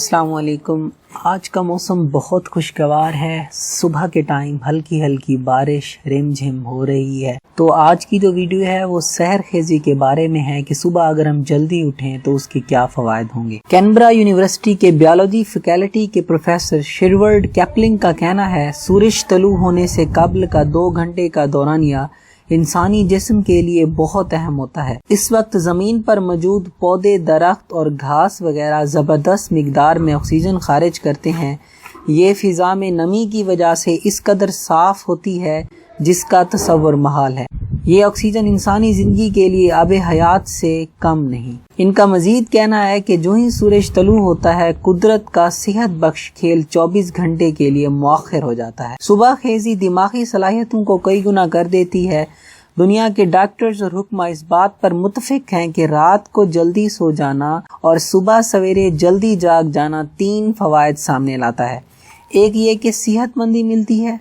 अस्सलाम वालेकुम। आज का मौसम बहुत खुशगवार है। सुबह के टाइम हल्की हल्की बारिश रिमझिम हो रही है। तो आज की जो वीडियो है वो सहर खेजी के बारे में है कि सुबह अगर हम जल्दी उठें तो उसके क्या फ़वाइद होंगे। कैनबरा यूनिवर्सिटी के बायोलॉजी फैकल्टी के प्रोफेसर शिरवर्ड कैपलिंग का कहना है, सूरज तलू होने से कबल का 2 घंटे का दौरानिया इंसानी जिस्म के लिए बहुत अहम होता है। इस वक्त ज़मीन पर मौजूद पौधे, दरख्त और घास वगैरह ज़बरदस्त मिकदार में ऑक्सीजन खारिज करते हैं। ये फ़िज़ा में नमी की वजह से इस कदर साफ़ होती है जिसका तसव्वुर महाल है। ये ऑक्सीजन इंसानी ज़िंदगी के लिए आबे हयात से कम नहीं। इनका मज़ीद कहना है कि जो ही सूरज तलू होता है, कुदरत का सेहत बख्श खेल 24 घंटे के लिए मुअख्खर हो जाता है। सुबह खेजी दिमागी सलाहियतों को कई गुना कर देती है। दुनिया के डॉक्टर्स और हुक्मा इस बात पर मुत्तफिक हैं कि रात को जल्दी सो जाना और सुबह सवेरे जल्दी जाग जाना 3 फ़वाइद सामने लाता है। एक ये कि सेहतमंदी मिलती है,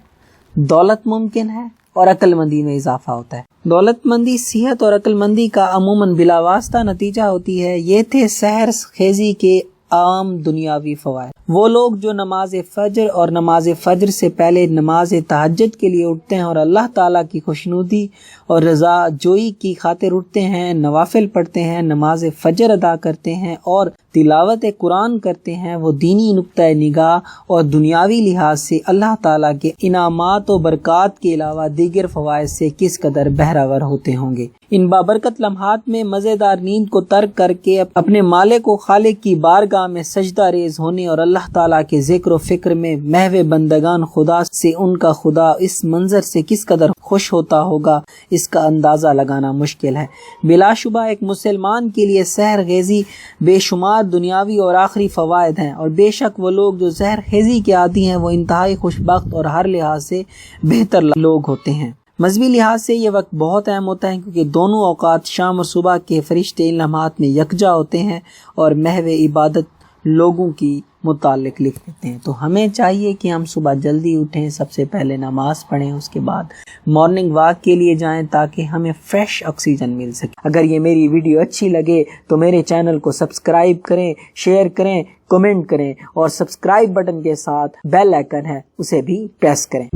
दौलत मुमकिन है और अक्लमंदी में इजाफा होता है। दौलतमंदी, सेहत और अक्लमंदी का अमूमन बिलावास्ता नतीजा होती है। ये थे सहर खेजी के आम दुनियावी फ़वाइद। वो लोग जो नमाज फजर और नमाज फजर से पहले नमाज तहज्जुद के लिए उठते हैं और अल्लाह ताला की खुशनुदी और रज़ा जोई की खातिर उठते हैं, नवाफिल पढ़ते हैं, नमाज फजर अदा करते हैं और तिलावत कुरान करते हैं, वो दीनी नुक्ता निगाह और दुनियावी लिहाज से अल्लाह ताला के इनामात और बरक़ात के अलावा दीगर फ़वाइद से किस कदर बहरावर होते होंगे। इन बाबरकत लम्हात में मज़ेदार नींद को तर्क करके अपने मालिक व खालिक की बारगाह में सजदा रेज़ होने और अल्लाह ताला के ज़िक्र व फ़िक्र में महवे बंदगान खुदा से उनका खुदा इस मंजर से किस कदर खुश होता होगा, इसका अंदाज़ा लगाना मुश्किल है। बिलाशुबा एक मुसलमान के लिए सहर खेजी बेशुमार दुनियावी और आखिरी फ़वाइद हैं, और बेशक वो लोग जो सहर खेजी के आदी हैं वो इंतहाई खुशबख्त और हर लिहाज से बेहतर लोग होते हैं। मजहबी लिहाज से ये वक्त बहुत अहम होता है क्योंकि दोनों औकात शाम और सुबह के फरिश्ते इन लम्हात में यकजा होते हैं और महवे इबादत लोगों की मुतालिक लिख देते हैं। तो हमें चाहिए कि हम सुबह जल्दी उठें, सबसे पहले नमाज पढ़ें, उसके बाद मॉर्निंग वॉक के लिए जाएं ताकि हमें फ्रेश ऑक्सीजन मिल सके। अगर ये मेरी वीडियो अच्छी लगे तो मेरे चैनल को सब्सक्राइब करें, शेयर करें, कमेंट करें और सब्सक्राइब बटन के साथ बेल आइकन है उसे भी प्रेस करें।